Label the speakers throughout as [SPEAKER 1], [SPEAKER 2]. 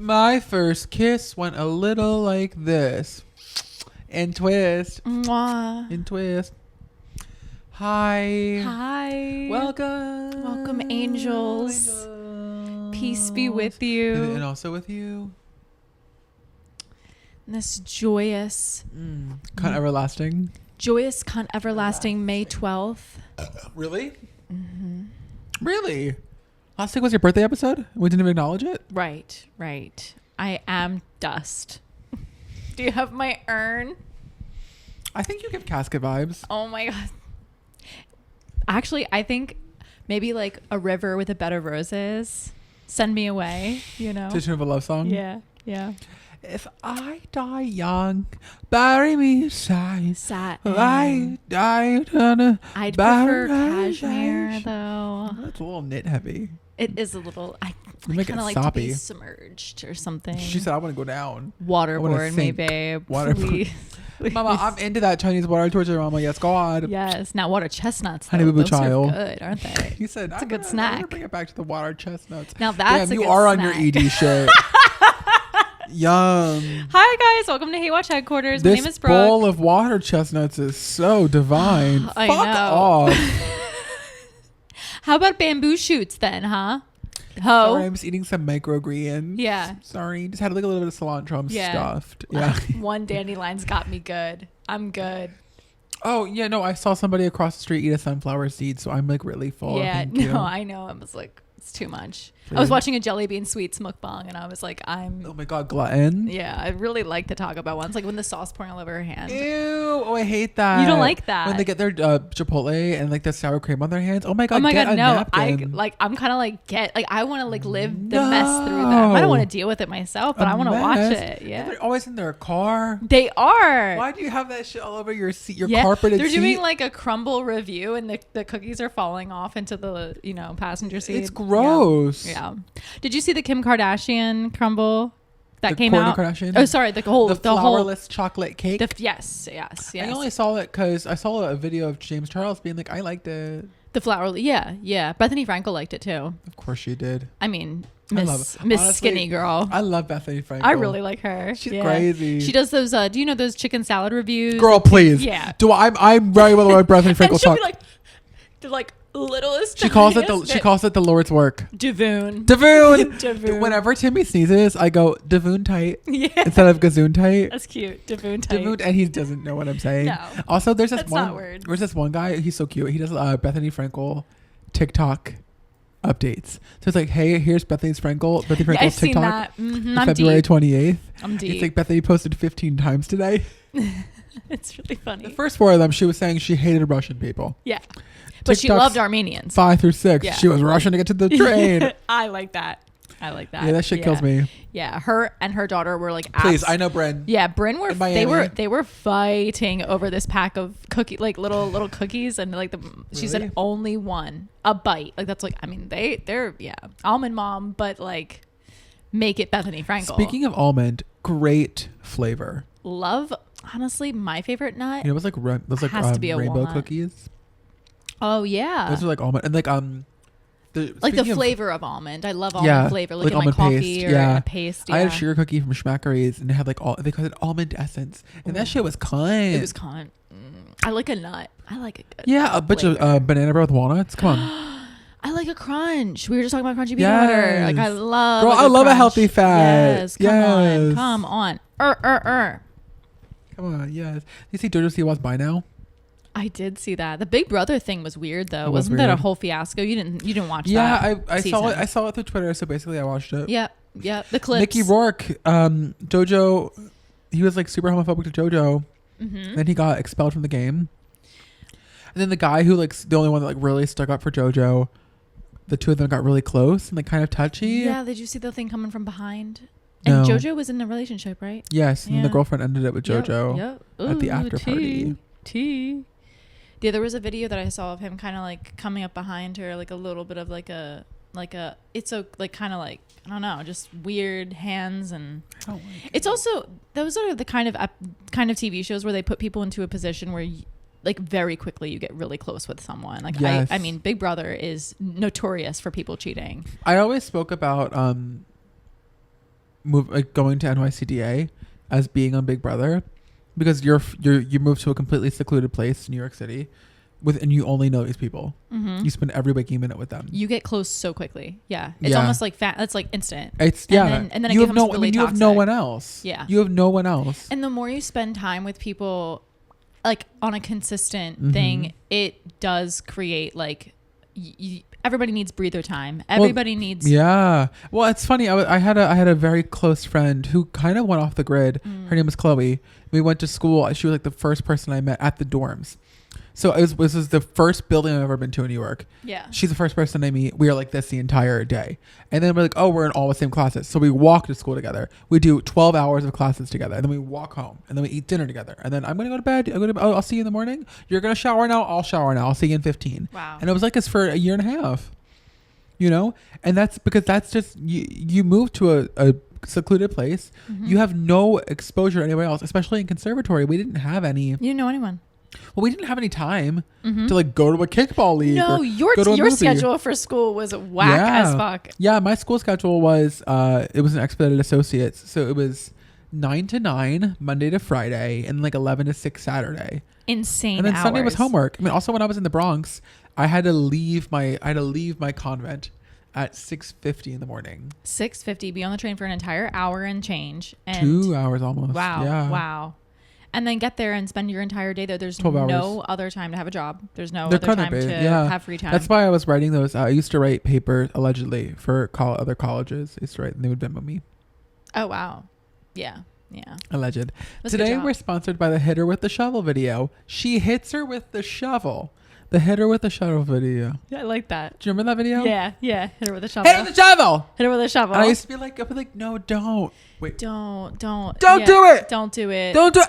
[SPEAKER 1] My first kiss went a little like this. And twist.
[SPEAKER 2] Mwah.
[SPEAKER 1] And twist. Hi.
[SPEAKER 2] Hi.
[SPEAKER 1] Welcome.
[SPEAKER 2] Welcome, angels. Peace be with you.
[SPEAKER 1] And also with you.
[SPEAKER 2] This joyous.
[SPEAKER 1] Cunt everlasting.
[SPEAKER 2] Joyous cunt everlasting May 12th.
[SPEAKER 1] Really?
[SPEAKER 2] Mm-hmm.
[SPEAKER 1] Really? Last week was your birthday episode? We didn't even acknowledge it?
[SPEAKER 2] Right. I am dust. Do you have my urn?
[SPEAKER 1] I think you give casket vibes.
[SPEAKER 2] Oh my God. Actually, I think maybe like a river with a bed of roses. Send me away, you know?
[SPEAKER 1] To the tune of a love song?
[SPEAKER 2] Yeah.
[SPEAKER 1] If I die young, bury me sad. I died on a
[SPEAKER 2] I'd prefer cashmere though.
[SPEAKER 1] That's a little knit heavy.
[SPEAKER 2] It is a little. I
[SPEAKER 1] make
[SPEAKER 2] kind
[SPEAKER 1] it
[SPEAKER 2] of like to be
[SPEAKER 1] soppy.
[SPEAKER 2] submerged or something.
[SPEAKER 1] She said, I want to go down.
[SPEAKER 2] Waterboard me,
[SPEAKER 1] sink.
[SPEAKER 2] babe.
[SPEAKER 1] Waterboard.
[SPEAKER 2] Please.
[SPEAKER 1] Mama, I'm into that Chinese water torture, Mama. Yes, God.
[SPEAKER 2] Yes. Now water chestnuts.
[SPEAKER 1] Honey
[SPEAKER 2] Though,
[SPEAKER 1] Boo Boo
[SPEAKER 2] those are
[SPEAKER 1] Child.
[SPEAKER 2] good, aren't they?
[SPEAKER 1] You said,
[SPEAKER 2] It's a good
[SPEAKER 1] I'm
[SPEAKER 2] snack.
[SPEAKER 1] going to bring it back to the water chestnuts.
[SPEAKER 2] Now that's
[SPEAKER 1] Damn,
[SPEAKER 2] a
[SPEAKER 1] you
[SPEAKER 2] good
[SPEAKER 1] are
[SPEAKER 2] snack.
[SPEAKER 1] on your ED shit. Yum.
[SPEAKER 2] Hi guys, welcome to Hate Watch headquarters. My
[SPEAKER 1] This
[SPEAKER 2] name is Brooke.
[SPEAKER 1] bowl of water chestnuts is so divine.
[SPEAKER 2] I
[SPEAKER 1] Fuck
[SPEAKER 2] know.
[SPEAKER 1] off.
[SPEAKER 2] How about bamboo shoots then, huh?
[SPEAKER 1] Sorry, I'm just eating some microgreens.
[SPEAKER 2] Yeah.
[SPEAKER 1] Sorry, just had like a little bit of cilantro. I'm
[SPEAKER 2] Yeah.
[SPEAKER 1] stuffed. Yeah.
[SPEAKER 2] One dandelion's got me good. I'm good.
[SPEAKER 1] Oh yeah, no, I saw somebody across the street eat a sunflower seed, so I'm like really full.
[SPEAKER 2] Yeah,
[SPEAKER 1] Thank you.
[SPEAKER 2] I know. I was like, it's too much. I
[SPEAKER 1] Really?
[SPEAKER 2] was watching a jelly bean sweets mukbang, and I was like,
[SPEAKER 1] Oh my god, glutton.
[SPEAKER 2] yeah, I really like to talk about ones like when the sauce pouring all over her hand.
[SPEAKER 1] Ew. Oh, I hate that.
[SPEAKER 2] You don't like that?
[SPEAKER 1] When they get their Chipotle and like the sour cream on their hands. Oh my god.
[SPEAKER 2] Oh my
[SPEAKER 1] get
[SPEAKER 2] God,
[SPEAKER 1] a
[SPEAKER 2] no!
[SPEAKER 1] napkin.
[SPEAKER 2] I'm kind of like I want to like live the mess through that. I don't want to deal with it myself, but I want to watch it. Yeah,
[SPEAKER 1] And they're always in their car.
[SPEAKER 2] they are.
[SPEAKER 1] Why do you have that shit all over your seat? Your
[SPEAKER 2] Yeah,
[SPEAKER 1] carpeted
[SPEAKER 2] they're
[SPEAKER 1] seat.
[SPEAKER 2] doing like a crumble review, and the cookies are falling off into the passenger seat.
[SPEAKER 1] It's gross.
[SPEAKER 2] Yeah. Did you see the Kim Kardashian crumble that
[SPEAKER 1] The
[SPEAKER 2] came
[SPEAKER 1] Kourtney
[SPEAKER 2] out?
[SPEAKER 1] Kardashian?
[SPEAKER 2] Oh, sorry, the whole
[SPEAKER 1] flourless chocolate cake.
[SPEAKER 2] yes.
[SPEAKER 1] I only saw it because I saw a video of James Charles being like, I liked it.
[SPEAKER 2] The flour. Yeah. Bethany Frankel liked it too.
[SPEAKER 1] Of course she did.
[SPEAKER 2] I mean,
[SPEAKER 1] I love
[SPEAKER 2] Miss
[SPEAKER 1] it. Honestly,
[SPEAKER 2] Skinny Girl.
[SPEAKER 1] I love Bethany Frankel.
[SPEAKER 2] I really like her.
[SPEAKER 1] She's crazy.
[SPEAKER 2] She does those. Do you know those chicken salad reviews?
[SPEAKER 1] Girl, please.
[SPEAKER 2] Yeah.
[SPEAKER 1] I'm very well aware of Bethany Frankel
[SPEAKER 2] And she'll
[SPEAKER 1] talk.
[SPEAKER 2] be like, the like littlest.
[SPEAKER 1] She calls it
[SPEAKER 2] tiniest
[SPEAKER 1] the Lord's work.
[SPEAKER 2] Davoon.
[SPEAKER 1] Davoon.
[SPEAKER 2] Davoon.
[SPEAKER 1] Whenever Timmy sneezes, I go Davoon tight
[SPEAKER 2] Yeah.
[SPEAKER 1] instead of gazoon tight.
[SPEAKER 2] That's cute. Davoon type.
[SPEAKER 1] Davoon, and he doesn't know what I'm saying.
[SPEAKER 2] No.
[SPEAKER 1] Also, there's this
[SPEAKER 2] That's
[SPEAKER 1] one.
[SPEAKER 2] not words.
[SPEAKER 1] There's this one guy. He's so cute. He does Bethany Frankel TikTok updates. So it's like, hey, here's Bethany Frankel's
[SPEAKER 2] Yeah, I've seen
[SPEAKER 1] TikTok.
[SPEAKER 2] that. I'm
[SPEAKER 1] February
[SPEAKER 2] deep.
[SPEAKER 1] 28th.
[SPEAKER 2] I'm deep.
[SPEAKER 1] It's like Bethany posted 15 times today.
[SPEAKER 2] It's really funny.
[SPEAKER 1] The first 4 of them, she was saying she hated Russian people.
[SPEAKER 2] Yeah. But she
[SPEAKER 1] TikToks
[SPEAKER 2] loved Armenians.
[SPEAKER 1] 5 through 6.
[SPEAKER 2] Yeah.
[SPEAKER 1] She was rushing to get to the train.
[SPEAKER 2] I like that.
[SPEAKER 1] Yeah, that shit kills me.
[SPEAKER 2] Yeah, her and her daughter were like,
[SPEAKER 1] Please, I know Bryn.
[SPEAKER 2] Yeah, Bryn were
[SPEAKER 1] In Miami.
[SPEAKER 2] they were fighting over this pack of little cookies, and like she said
[SPEAKER 1] Really?
[SPEAKER 2] only one a bite. Like that's like, I mean they're almond mom, but like make it Bethany Frankel.
[SPEAKER 1] Speaking of almond, great flavor.
[SPEAKER 2] Love, honestly, my favorite nut.
[SPEAKER 1] You know, it was like
[SPEAKER 2] Has to be a
[SPEAKER 1] rainbow
[SPEAKER 2] walnut.
[SPEAKER 1] cookies.
[SPEAKER 2] Oh yeah,
[SPEAKER 1] Those are like almond and like
[SPEAKER 2] the
[SPEAKER 1] speaking of-
[SPEAKER 2] flavor of almond. I love almond flavor, like in my
[SPEAKER 1] almond
[SPEAKER 2] coffee
[SPEAKER 1] paste,
[SPEAKER 2] or
[SPEAKER 1] yeah.
[SPEAKER 2] a paste.
[SPEAKER 1] I had a sugar cookie from Schmackery's and it had like they called it almond essence, and that shit was cunt.
[SPEAKER 2] It was cunt. I like a nut. I like a good
[SPEAKER 1] Yeah, a bunch
[SPEAKER 2] flavor.
[SPEAKER 1] of banana bread with walnuts. Come on,
[SPEAKER 2] I like a crunch. We were just talking about crunchy peanut butter. Like I love.
[SPEAKER 1] Girl,
[SPEAKER 2] a
[SPEAKER 1] I
[SPEAKER 2] good
[SPEAKER 1] love a
[SPEAKER 2] crunch.
[SPEAKER 1] healthy fat.
[SPEAKER 2] Yes,
[SPEAKER 1] Yes.
[SPEAKER 2] come on.
[SPEAKER 1] Come on, yes. You see Jojo Siwa's By Now?
[SPEAKER 2] I did see that. The Big Brother thing was weird though.
[SPEAKER 1] It was
[SPEAKER 2] Wasn't that a
[SPEAKER 1] weird.
[SPEAKER 2] whole fiasco? You didn't watch
[SPEAKER 1] Yeah,
[SPEAKER 2] that?
[SPEAKER 1] I saw it.
[SPEAKER 2] season.
[SPEAKER 1] I saw it through Twitter. So basically, I watched it.
[SPEAKER 2] Yeah. The clips.
[SPEAKER 1] Mickey Rourke, Jojo, he was like super homophobic to Jojo,
[SPEAKER 2] Mm-hmm.
[SPEAKER 1] then he got expelled from the game. And then the guy who like the only one that like really stuck up for Jojo, the two of them got really close and like kind of touchy.
[SPEAKER 2] Yeah. Did you see the thing coming from behind?
[SPEAKER 1] No.
[SPEAKER 2] And JoJo was in a relationship, right?
[SPEAKER 1] Yes, and
[SPEAKER 2] Yeah.
[SPEAKER 1] the girlfriend ended it with Jojo
[SPEAKER 2] Yep.
[SPEAKER 1] at the
[SPEAKER 2] Ooh,
[SPEAKER 1] after party.
[SPEAKER 2] Tea. Yeah, there was a video that I saw of him kind of like coming up behind her, like a little bit of like a it's a like kind of like, I don't know, just weird hands. And
[SPEAKER 1] I don't like
[SPEAKER 2] it's also, those are the kind of TV shows where they put people into a position where like very quickly you get really close with someone. Like
[SPEAKER 1] Yes.
[SPEAKER 2] I mean, Big Brother is notorious for people cheating.
[SPEAKER 1] I always spoke about going to NYCDA as being on Big Brother, because you move to a completely secluded place, New York City, and you only know these people.
[SPEAKER 2] Mm-hmm.
[SPEAKER 1] You spend every waking minute with them.
[SPEAKER 2] You get close so quickly. Yeah, it's almost like it's like instant.
[SPEAKER 1] It's
[SPEAKER 2] and then it
[SPEAKER 1] you
[SPEAKER 2] becomes
[SPEAKER 1] have
[SPEAKER 2] really
[SPEAKER 1] you
[SPEAKER 2] toxic.
[SPEAKER 1] have no one else.
[SPEAKER 2] Yeah,
[SPEAKER 1] you have no one else.
[SPEAKER 2] And the more you spend time with people, like on a consistent thing, it does create like everybody needs breather time. Everybody needs.
[SPEAKER 1] Yeah. Well, it's funny. I had a very close friend who kind of went off the grid. Her name was Chloe. We went to school. She was like the first person I met at the dorms. So this was the first building I've ever been to in New York.
[SPEAKER 2] Yeah.
[SPEAKER 1] She's the first person I meet. We are like this the entire day. And then we're like, oh, we're in all the same classes. So we walk to school together. We do 12 hours of classes together. And then we walk home. And then we eat dinner together. And then I'm going to go to bed. I'll see you in the morning. You're going to shower now. I'll shower now. I'll see you in 15.
[SPEAKER 2] Wow.
[SPEAKER 1] And it was like this for a year and a half. You know? And that's because that's just, you move to a secluded place. You have no exposure to anywhere else, especially in conservatory. We didn't have any.
[SPEAKER 2] You didn't know anyone.
[SPEAKER 1] Well, we didn't have any time to like go to a kickball league.
[SPEAKER 2] No, your schedule for school was whack as fuck.
[SPEAKER 1] Yeah, my school schedule was it was an expedited associates, so it was 9 to 9 Monday to Friday, and like 11 to 6 Saturday.
[SPEAKER 2] Insane.
[SPEAKER 1] And then
[SPEAKER 2] hours.
[SPEAKER 1] Sunday was homework. I mean, also when I was in the Bronx, I had to leave my convent at 6:50 in the morning.
[SPEAKER 2] 6:50. Be on the train for an entire hour and change. And
[SPEAKER 1] 2 hours almost.
[SPEAKER 2] Wow.
[SPEAKER 1] Yeah.
[SPEAKER 2] Wow. And then get there and spend your entire day there. There's
[SPEAKER 1] 12 hours.
[SPEAKER 2] no other time to have a job. There's no
[SPEAKER 1] There
[SPEAKER 2] other
[SPEAKER 1] couldn't
[SPEAKER 2] time
[SPEAKER 1] be,
[SPEAKER 2] to
[SPEAKER 1] yeah.
[SPEAKER 2] have free time.
[SPEAKER 1] That's why I was writing those. I used to write papers allegedly for other colleges. I used to write, and they would Venmo me.
[SPEAKER 2] Oh wow. Yeah. Yeah.
[SPEAKER 1] Alleged.
[SPEAKER 2] That's a good
[SPEAKER 1] Today
[SPEAKER 2] job.
[SPEAKER 1] we're sponsored by the Hit Her With The Shovel video. She hits her with the shovel. The Hit Her With The Shovel video.
[SPEAKER 2] Yeah, I like that.
[SPEAKER 1] Do you remember that video?
[SPEAKER 2] Yeah. Yeah. Hit her with a shovel.
[SPEAKER 1] Hit her with the shovel!
[SPEAKER 2] Hit her with a shovel.
[SPEAKER 1] And I used to be like, no, don't. Wait.
[SPEAKER 2] Don't
[SPEAKER 1] Don't
[SPEAKER 2] yeah,
[SPEAKER 1] do it!
[SPEAKER 2] Don't do it.
[SPEAKER 1] Don't do it!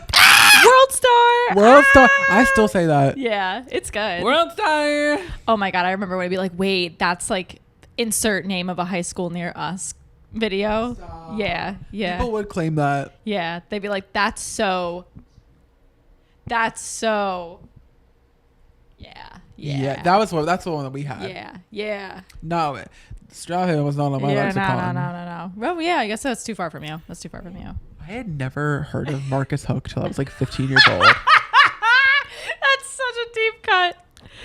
[SPEAKER 2] World Star!
[SPEAKER 1] World Star. I still say that.
[SPEAKER 2] Yeah, it's good.
[SPEAKER 1] World Star!
[SPEAKER 2] Oh my God, I remember when I'd be like, wait, that's like insert name of a high school near us video.
[SPEAKER 1] Stop.
[SPEAKER 2] Yeah, yeah.
[SPEAKER 1] People would claim that.
[SPEAKER 2] Yeah, they'd be like, that's so. Yeah.
[SPEAKER 1] That's the one that we had.
[SPEAKER 2] Yeah.
[SPEAKER 1] No, Strawberry was not on my lexicon.
[SPEAKER 2] No. Well, yeah, I guess that's too far from you.
[SPEAKER 1] I had never heard of Marcus Hook till I was like 15 years old.
[SPEAKER 2] That's such a deep cut.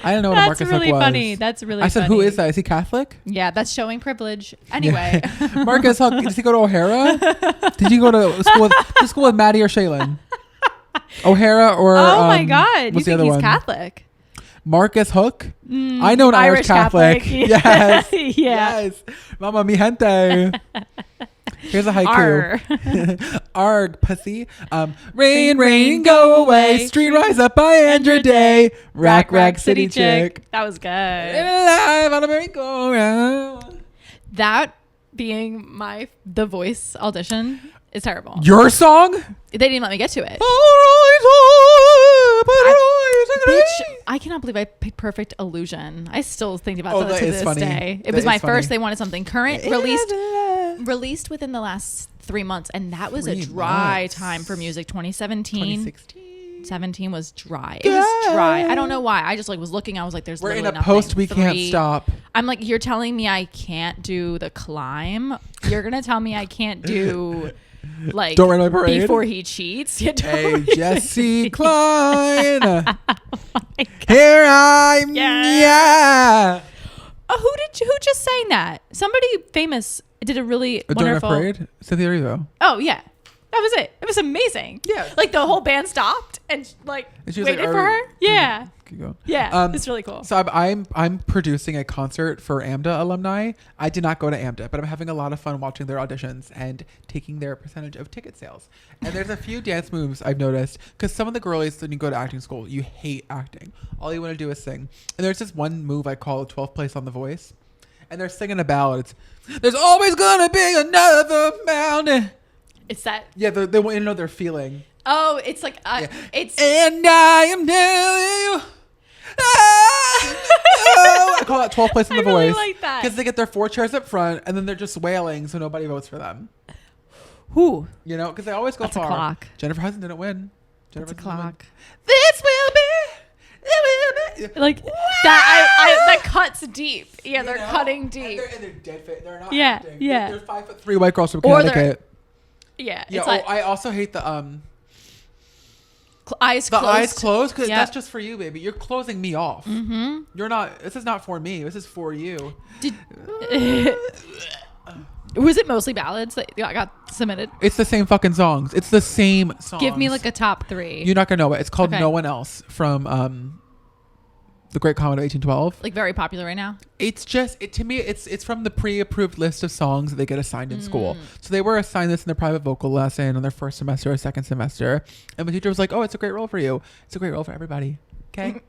[SPEAKER 1] I didn't know what a Marcus Hook was.
[SPEAKER 2] That's really funny. That's really funny.
[SPEAKER 1] I said, who is that? Is he Catholic?
[SPEAKER 2] Yeah, that's showing privilege. Anyway.
[SPEAKER 1] Yeah. Marcus Hook, did he go to O'Hara? Did you go to school with Maddie or Shaylin? O'Hara or
[SPEAKER 2] oh my God, you think he's
[SPEAKER 1] one?
[SPEAKER 2] Catholic?
[SPEAKER 1] Marcus Hook? I know an Irish Catholic. Yes.
[SPEAKER 2] Yeah.
[SPEAKER 1] Yes. Mama mi gente. Here's a haiku. Arg, pussy. Rain, go away. Street rise up, I end your day. Rack, city chick.
[SPEAKER 2] That was good.
[SPEAKER 1] Alive on a merry-go-round.
[SPEAKER 2] That being The Voice audition is terrible.
[SPEAKER 1] Your song?
[SPEAKER 2] They didn't let me get to it. Bitch, I cannot believe I picked Perfect Illusion. I still think about that to this day. It was my first. They wanted something current, released within the last 3 months, and that was a dry time for music. 2017 was dry. It was dry. I don't know why. I just was looking. I was like, "There's
[SPEAKER 1] we're in
[SPEAKER 2] literally
[SPEAKER 1] a post. We
[SPEAKER 2] 3.
[SPEAKER 1] can't stop."
[SPEAKER 2] I'm like, you're telling me I can't do The Climb? You're gonna tell me I can't do Don't Rain on My Parade Before He Cheats?
[SPEAKER 1] Hey, Jesse Klein. Here I'm. Yeah.
[SPEAKER 2] Oh, who just sang that? Somebody famous did a really wonderful.
[SPEAKER 1] Don't Afraid? Cynthia Erivo.
[SPEAKER 2] Oh yeah, that was it. It was amazing.
[SPEAKER 1] Yeah.
[SPEAKER 2] The whole band stopped and
[SPEAKER 1] she was
[SPEAKER 2] waited for her. Yeah.
[SPEAKER 1] Keep going.
[SPEAKER 2] Yeah, it's really cool.
[SPEAKER 1] So I'm producing a concert for AMDA alumni. I did not go to AMDA, but I'm having a lot of fun watching their auditions and taking their percentage of ticket sales. And there's a few dance moves I've noticed, because some of the girlies, when you go to acting school, you hate acting. All you want to do is sing. And there's this one move I call 12th place on The Voice. And they're singing a ballad. It's, there's always gonna be another mountain.
[SPEAKER 2] It's that.
[SPEAKER 1] Yeah, they want you to know their feeling.
[SPEAKER 2] Oh, it's it's.
[SPEAKER 1] And I am telling you. I call that 12th place in The Voice. I really
[SPEAKER 2] like that.
[SPEAKER 1] Because they get their 4 chairs up front, and then they're just wailing, so nobody votes for them.
[SPEAKER 2] Who?
[SPEAKER 1] You know, because they always go
[SPEAKER 2] That's
[SPEAKER 1] far.
[SPEAKER 2] A clock.
[SPEAKER 1] Jennifer Hudson didn't win.
[SPEAKER 2] That's a clock.
[SPEAKER 1] This will be.
[SPEAKER 2] That cuts deep. Yeah, they're cutting deep.
[SPEAKER 1] And they're dead fit. They're not
[SPEAKER 2] yeah,
[SPEAKER 1] acting.
[SPEAKER 2] yeah.
[SPEAKER 1] They're 5'3" white girls from Connecticut.
[SPEAKER 2] Yeah.
[SPEAKER 1] Yeah. I also hate the
[SPEAKER 2] eyes closed.
[SPEAKER 1] The eyes closed, because that's just for you, baby. You're closing me off.
[SPEAKER 2] Mm-hmm.
[SPEAKER 1] You're not. This is not for me. This is for you.
[SPEAKER 2] Was it mostly ballads that got submitted?
[SPEAKER 1] It's the same fucking songs. It's the same songs.
[SPEAKER 2] Give me like a top 3.
[SPEAKER 1] You're not gonna know it. It's called No One Else from The Great Comet of 1812.
[SPEAKER 2] Like very popular right now.
[SPEAKER 1] It's just to me. It's from the pre-approved list of songs that they get assigned in school. So they were assigned this in their private vocal lesson on their first semester or second semester, and the teacher was like, "Oh, it's a great role for you. It's a great role for everybody." Okay,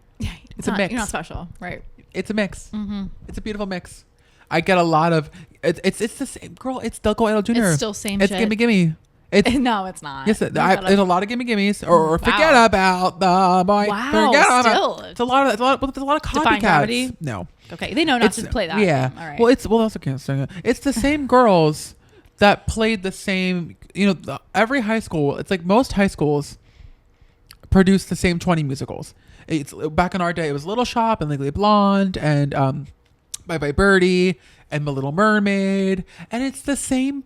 [SPEAKER 1] it's a mix.
[SPEAKER 2] You're not special, right?
[SPEAKER 1] It's a mix. Mm-hmm. It's a beautiful mix. I get a lot of it's the same girl. It's Delco Idol Jr.
[SPEAKER 2] It's still same.
[SPEAKER 1] It's
[SPEAKER 2] shit.
[SPEAKER 1] Gimme. It's
[SPEAKER 2] no, it's not.
[SPEAKER 1] Yes, there's a lot of gimmies, or forget about the boy.
[SPEAKER 2] Wow,
[SPEAKER 1] forget
[SPEAKER 2] still.
[SPEAKER 1] About, it's a lot of copycats. No,
[SPEAKER 2] okay, they know not to play that.
[SPEAKER 1] Yeah,
[SPEAKER 2] all right.
[SPEAKER 1] Well, also can't sing it. It's the same girls that played the same. Every high school. It's like most high schools produce the same 20 musicals. It's back in our day. It was Little Shop and Legally Blonde and Bye Bye Birdie and The Little Mermaid, and it's the same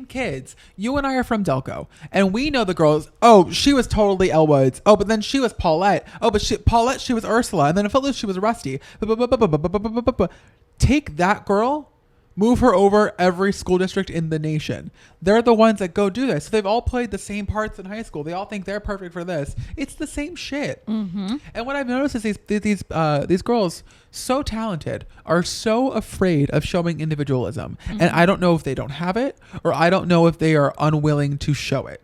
[SPEAKER 1] kids. You and I are from Delco, and we know the girls. Oh, she was totally Elle Woods. Oh, but then she was Paulette. Oh, but Paulette, she was Ursula, and then in Footloose she was Rusty. Take that girl, move her over every school district in the nation. They're the ones that go do this. So they've all played the same parts in high school. They all think they're perfect for this. It's the same shit. Mm-hmm. And what I've noticed is these girls, so talented, are so afraid of showing individualism. Mm-hmm. And I don't know if they don't have it, or I don't know if they are unwilling to show it.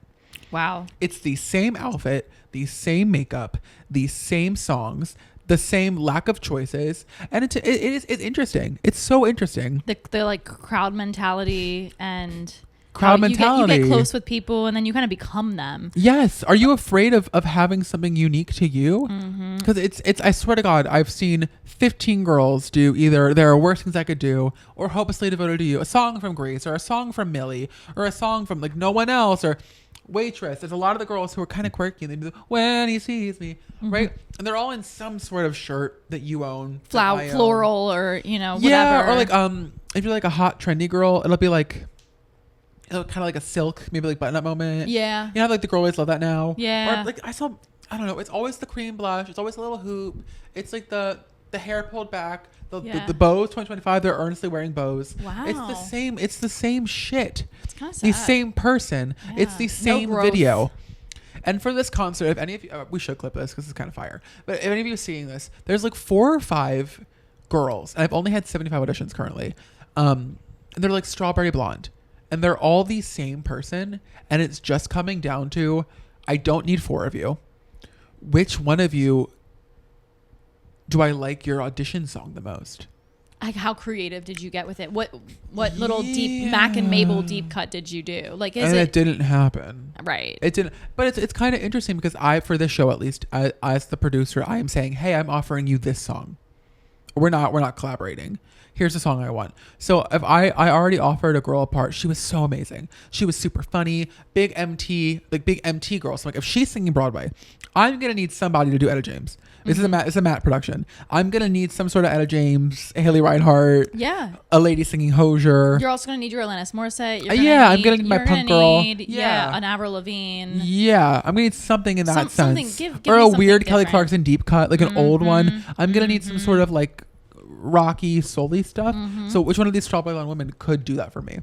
[SPEAKER 2] Wow. It's
[SPEAKER 1] the same outfit, the same makeup, the same songs, the same lack of choices, and it's interesting. It's so interesting.
[SPEAKER 2] The like crowd mentality and
[SPEAKER 1] crowd mentality.
[SPEAKER 2] You get close with people, and then you kind of become them.
[SPEAKER 1] Yes. Are you afraid of having something unique to you? Because it's. I swear to God, I've seen 15 girls do either There Are Worse Things I Could Do or Hopelessly Devoted to You, a song from Grease or a song from Millie or a song from like No One Else or Waitress. There's a lot of the girls who are kind of quirky, and they do When He Sees Me, right? And they're all in some sort of shirt that you own,
[SPEAKER 2] floral, or whatever.
[SPEAKER 1] Yeah, or like if you're like a hot trendy girl, it'll be like kind of like a silk, maybe like button up moment.
[SPEAKER 2] Yeah,
[SPEAKER 1] you know, like the girl always love that now.
[SPEAKER 2] Yeah,
[SPEAKER 1] or like I don't know. It's always the cream blush. It's always a little hoop. It's like the hair pulled back. The bows, 2025, they're earnestly wearing bows.
[SPEAKER 2] Wow.
[SPEAKER 1] It's the same shit.
[SPEAKER 2] It's kind of sad.
[SPEAKER 1] The same person. Yeah. It's the same video. And for this concert, if any of you, we should clip this because it's kind of fire. But if any of you are seeing this, there's like 4 or 5 girls, and I've only had 75 auditions currently. And they're like strawberry blonde, and they're all the same person. And it's just coming down to, I don't need 4 of you. Which one of you do I like your audition song the most?
[SPEAKER 2] Like, how creative did you get with it? What little deep Mac and Mabel deep cut did you do? Like,
[SPEAKER 1] it didn't happen.
[SPEAKER 2] Right.
[SPEAKER 1] It didn't. But it's kind of interesting because for this show at least, as the producer, I am saying, hey, I'm offering you this song. We're not collaborating. Here's the song I want. So if I already offered a girl a part, she was so amazing. She was super funny, big MT girl. So like if she's singing Broadway, I'm gonna need somebody to do Etta James. This is a Matt production. I'm gonna need some sort of Etta James, Haley Reinhart.
[SPEAKER 2] Yeah.
[SPEAKER 1] A lady singing Hozier.
[SPEAKER 2] You're also gonna need your Alanis Morissette.
[SPEAKER 1] I'm gonna need my punk girl.
[SPEAKER 2] An Avril Lavigne.
[SPEAKER 1] Yeah, I'm gonna need something in that sense.
[SPEAKER 2] Give
[SPEAKER 1] or a weird
[SPEAKER 2] different.
[SPEAKER 1] Kelly Clarkson deep cut, like an old one. I'm gonna need some sort of like rocky, soul-y stuff. So which one of these strawberry blonde women could do that for me?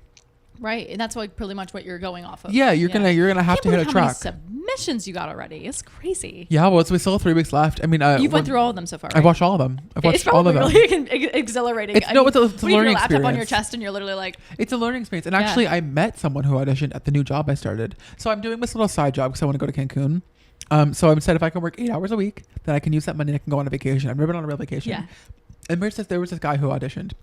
[SPEAKER 2] Right, and that's like pretty much what you're going off of.
[SPEAKER 1] Yeah, you're gonna have to hit a track.
[SPEAKER 2] How many submissions you got already? It's crazy.
[SPEAKER 1] Yeah, well, we still have 3 weeks left. I mean,
[SPEAKER 2] you've went through all of them so far. Right?
[SPEAKER 1] I've watched all of them.
[SPEAKER 2] It's really exhilarating.
[SPEAKER 1] It's a learning experience.
[SPEAKER 2] You have your laptop on your chest and you're literally like.
[SPEAKER 1] It's a learning experience. And actually, I met someone who auditioned at the new job I started. So I'm doing this little side job because I want to go to Cancun. So I said if I can work 8 hours a week, then I can use that money and I can go on a vacation. I've never been on a real vacation.
[SPEAKER 2] Yeah.
[SPEAKER 1] And there was this guy who auditioned.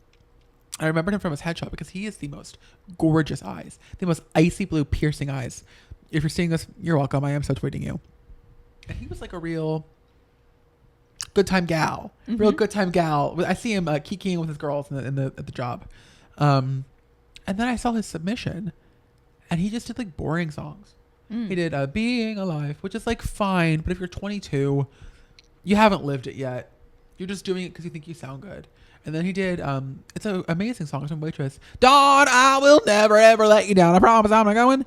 [SPEAKER 1] I remembered him from his headshot because he has the most gorgeous eyes, the most icy blue piercing eyes. If you're seeing this, you're welcome. I am so tweeting you. And he was like a real good time gal, real good time gal. I see him kikiing with his girls at the job. And then I saw his submission, and he just did like boring songs. He did Being Alive, which is like fine, but if you're 22, you haven't lived it yet. You're just doing it because you think you sound good. And then he did, it's an amazing song from Waitress. Dawn, I will never, ever let you down. I promise I'm not going.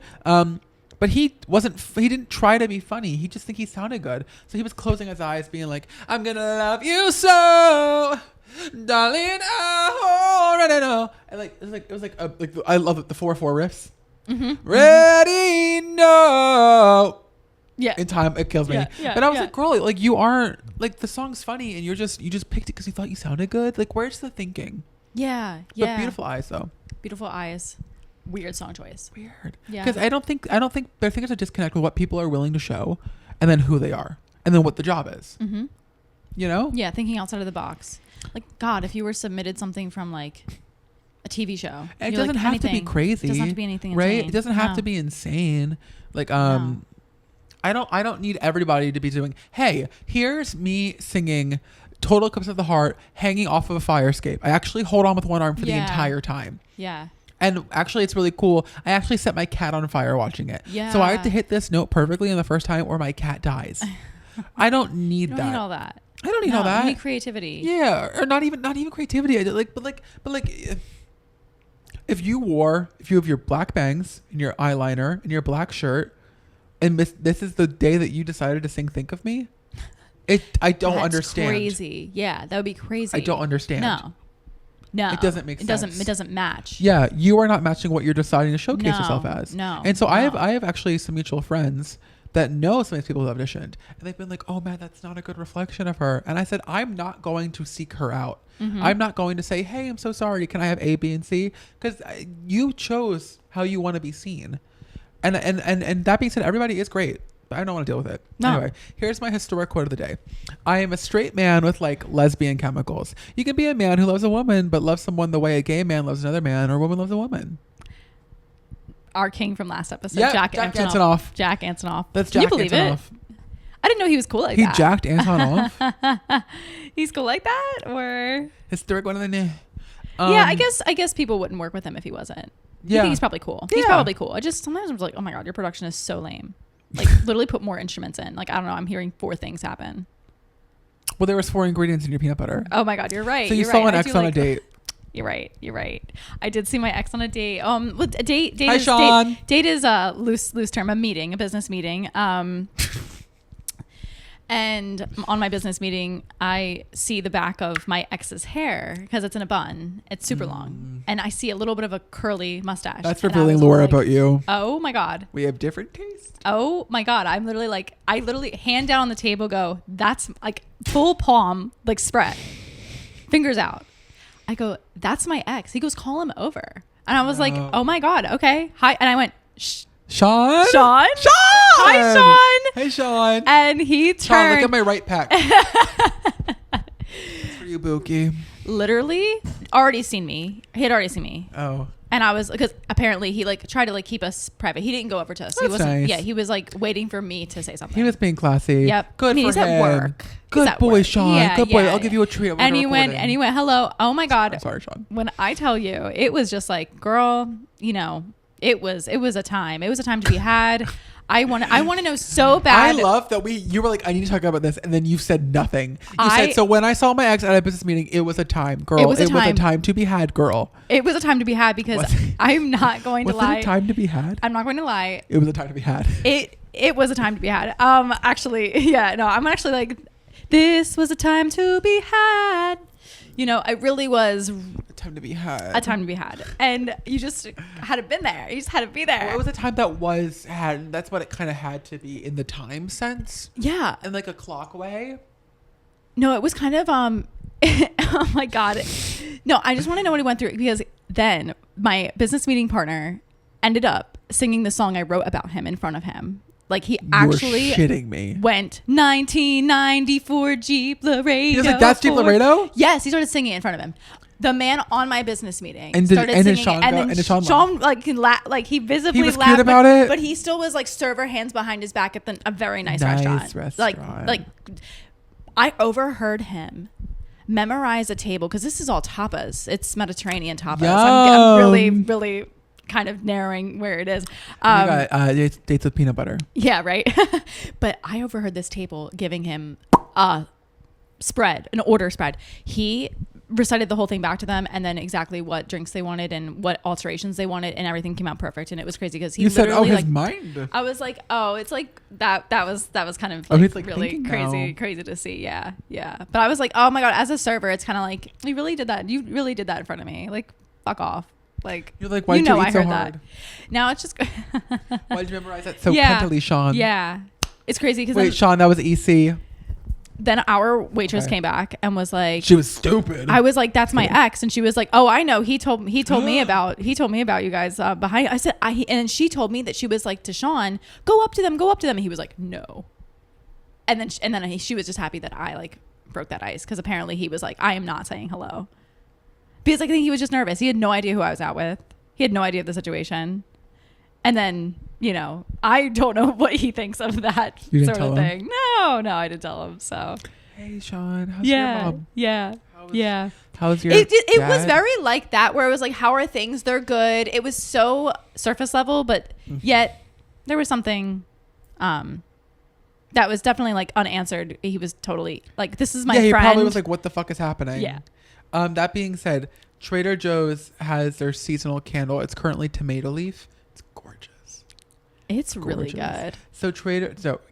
[SPEAKER 1] But he didn't try to be funny. He just think he sounded good. So he was closing his eyes being like, I'm going to love you so, darling, I already know. And like, it was like I love it, the 4/4 riffs. Mm-hmm. Ready, no.
[SPEAKER 2] Yeah.
[SPEAKER 1] In time, it kills me.
[SPEAKER 2] Yeah,
[SPEAKER 1] but I was like, girl, like you aren't, like the song's funny and you just picked it because you thought you sounded good. Like, where's the thinking?
[SPEAKER 2] Yeah.
[SPEAKER 1] But beautiful eyes though.
[SPEAKER 2] Beautiful eyes. Weird song choice.
[SPEAKER 1] Weird. Yeah. Because I don't think I think there's a disconnect with what people are willing to show and then who they are and then what the job is. Mm-hmm. You know?
[SPEAKER 2] Yeah. Thinking outside of the box. Like, God, if you were submitted something from like a TV show,
[SPEAKER 1] and it doesn't have to be crazy. It doesn't
[SPEAKER 2] have to be anything
[SPEAKER 1] right?
[SPEAKER 2] Insane.
[SPEAKER 1] It doesn't have to be insane. Like, I don't need everybody to be doing, hey, here's me singing Total Eclipse of the Heart hanging off of a fire escape. I actually hold on with one arm for the entire time.
[SPEAKER 2] Yeah.
[SPEAKER 1] And actually, it's really cool. I actually set my cat on fire watching it.
[SPEAKER 2] Yeah.
[SPEAKER 1] So I had to hit this note perfectly in the first time or my cat dies. I don't need
[SPEAKER 2] you
[SPEAKER 1] that.
[SPEAKER 2] don't need all that.
[SPEAKER 1] I don't need all that.
[SPEAKER 2] You need creativity.
[SPEAKER 1] Yeah. Or not even creativity. But if you have your black bangs and your eyeliner and your black shirt, and this is the day that you decided to sing Think of Me, I don't understand.
[SPEAKER 2] Crazy. Yeah, that would be crazy.
[SPEAKER 1] I don't understand.
[SPEAKER 2] No.
[SPEAKER 1] It doesn't make sense.
[SPEAKER 2] It doesn't match.
[SPEAKER 1] Yeah, you are not matching what you're deciding to showcase yourself as.
[SPEAKER 2] No.
[SPEAKER 1] And so I have actually some mutual friends that know some of these people who have auditioned, and they've been like, oh man, that's not a good reflection of her. And I said, I'm not going to seek her out. Mm-hmm. I'm not going to say, hey, I'm so sorry, can I have A, B, and C? Because you chose how you want to be seen. And that being said, everybody is great, but I don't want to deal with it. No. Anyway, here's my historic quote of the day. I am a straight man with like lesbian chemicals. You can be a man who loves a woman, but loves someone the way a gay man loves another man or a woman loves a woman.
[SPEAKER 2] Our king from last episode,
[SPEAKER 1] yep,
[SPEAKER 2] Jack Antonoff. Jack Antonoff.
[SPEAKER 1] That's Jack Antonoff. Can you believe it?
[SPEAKER 2] I didn't know he was cool like that.
[SPEAKER 1] He jacked Antonoff.
[SPEAKER 2] He's cool like that, or
[SPEAKER 1] historic one of the
[SPEAKER 2] yeah, I guess people wouldn't work with him if he wasn't. Yeah, I think he's probably cool. Yeah. He's probably cool. I just sometimes I'm like, oh my god, your production is so lame. Like literally put more instruments in. Like I don't know, I'm hearing 4 things happen.
[SPEAKER 1] Well, there was 4 ingredients in your peanut butter.
[SPEAKER 2] Oh my god, you're right.
[SPEAKER 1] So you saw an ex on a date.
[SPEAKER 2] You're right. I did see my ex on a date. A date
[SPEAKER 1] Hi,
[SPEAKER 2] is
[SPEAKER 1] Sean.
[SPEAKER 2] Date is a loose term, a business meeting. And on my business meeting, I see the back of my ex's hair because it's in a bun. It's super long. And I see a little bit of a curly mustache.
[SPEAKER 1] That's revealing lore about you.
[SPEAKER 2] Oh my God.
[SPEAKER 1] We have different tastes.
[SPEAKER 2] Oh my God. I literally hand down on the table, go, that's like full palm, like spread, fingers out. I go, that's my ex. He goes, call him over. And I was like, oh my God. Okay. Hi. And I went, shh.
[SPEAKER 1] Sean?
[SPEAKER 2] Hi, Sean.
[SPEAKER 1] Hey, Sean.
[SPEAKER 2] And he turned.
[SPEAKER 1] Sean, look at my right pack. It's for you, Bookie.
[SPEAKER 2] Literally already seen me. He had already seen me.
[SPEAKER 1] Oh.
[SPEAKER 2] And I was, because apparently he like tried to like keep us private. He didn't go over to us.
[SPEAKER 1] That's
[SPEAKER 2] he wasn't.
[SPEAKER 1] Nice.
[SPEAKER 2] Yeah, he was like waiting for me to say something.
[SPEAKER 1] He was being classy.
[SPEAKER 2] Yep.
[SPEAKER 1] Good for
[SPEAKER 2] he's
[SPEAKER 1] him.
[SPEAKER 2] At work.
[SPEAKER 1] Good boy,
[SPEAKER 2] work.
[SPEAKER 1] Sean.
[SPEAKER 2] Yeah,
[SPEAKER 1] Good boy. I'll give you a treat.
[SPEAKER 2] And he went, hello. Oh my God.
[SPEAKER 1] I'm sorry, Sean.
[SPEAKER 2] When I tell you, it was just like, girl, you know, it was a time. It was a time to be had. I want to know so bad.
[SPEAKER 1] I love that you were like, I need to talk about this, and then you said nothing. You said, so when I saw my ex at a business meeting, it was a time, girl. It was a time to be had, girl.
[SPEAKER 2] It was a time to be had because I'm not going to lie.
[SPEAKER 1] Was it a time to be had?
[SPEAKER 2] I'm not going to lie.
[SPEAKER 1] It was a time to be had.
[SPEAKER 2] It was a time to be had. Actually, yeah, no, I'm actually like, this was a time to be had. You know, it really was
[SPEAKER 1] a time to be had.
[SPEAKER 2] A time to be had. And you just hadn't been there. You just had to be there.
[SPEAKER 1] Well, it was a time that was had. And that's what it kind of had to be in the time sense.
[SPEAKER 2] Yeah.
[SPEAKER 1] In like a clock way.
[SPEAKER 2] No, it was kind of, oh my God. No, I just want to know what he went through because then my business meeting partner ended up singing the song I wrote about him in front of him. Like he actually
[SPEAKER 1] shitting me.
[SPEAKER 2] Went 1994 Jeep Laredo.
[SPEAKER 1] He was like, that's Jeep Laredo?
[SPEAKER 2] Yes, he started singing it in front of him. The man on my business meeting
[SPEAKER 1] and
[SPEAKER 2] started singing
[SPEAKER 1] Sean
[SPEAKER 2] it. And then Sean like he visibly
[SPEAKER 1] he was
[SPEAKER 2] laughed
[SPEAKER 1] cute about it.
[SPEAKER 2] But he still was like server hands behind his back at a very nice restaurant. Like I overheard him memorize a table because this is all tapas. It's Mediterranean tapas. I'm really kind of narrowing where it is.
[SPEAKER 1] Dates with peanut butter.
[SPEAKER 2] Yeah, right. But I overheard this table giving him a spread, an order spread. He recited the whole thing back to them, and then exactly what drinks they wanted and what alterations they wanted, and everything came out perfect. And it was crazy because he
[SPEAKER 1] said, "Oh, his
[SPEAKER 2] like,
[SPEAKER 1] mind."
[SPEAKER 2] I was like, "Oh, it's like that." That was kind of like really crazy to see. Yeah. But I was like, "Oh my god!" As a server, it's kind of like, "You really did that. You really did that in front of me. Like, fuck off." Like,
[SPEAKER 1] you're like, why did you eat so hard?
[SPEAKER 2] That. Now it's just.
[SPEAKER 1] Why did you memorize that so mentally, Sean?
[SPEAKER 2] Yeah, it's crazy because
[SPEAKER 1] wait, Sean, that was EC.
[SPEAKER 2] Then our waitress came back and was like,
[SPEAKER 1] she was stupid.
[SPEAKER 2] I was like, that's my ex, and she was like, oh, I know. He told me about you guys behind. I said, and she told me that she was like to Sean, go up to them. And he was like, no. And then she was just happy that I like broke that ice, because apparently he was like, I am not saying hello, because I think he was just nervous. He had no idea who I was out with. He had no idea of the situation. And then, I don't know what he thinks of that sort of thing. No, I didn't tell him. So,
[SPEAKER 1] hey, Sean, how's your mom?
[SPEAKER 2] Yeah.
[SPEAKER 1] How's your
[SPEAKER 2] It
[SPEAKER 1] dad?
[SPEAKER 2] was very like that, where it was like, how are things? They're good. It was so surface level, but yet there was something that was definitely like unanswered. He was totally like, this is my friend.
[SPEAKER 1] Yeah, he probably was like, what the fuck is happening?
[SPEAKER 2] Yeah.
[SPEAKER 1] That being said, Trader Joe's has their seasonal candle. It's currently tomato leaf. It's gorgeous.
[SPEAKER 2] It's really good.
[SPEAKER 1] So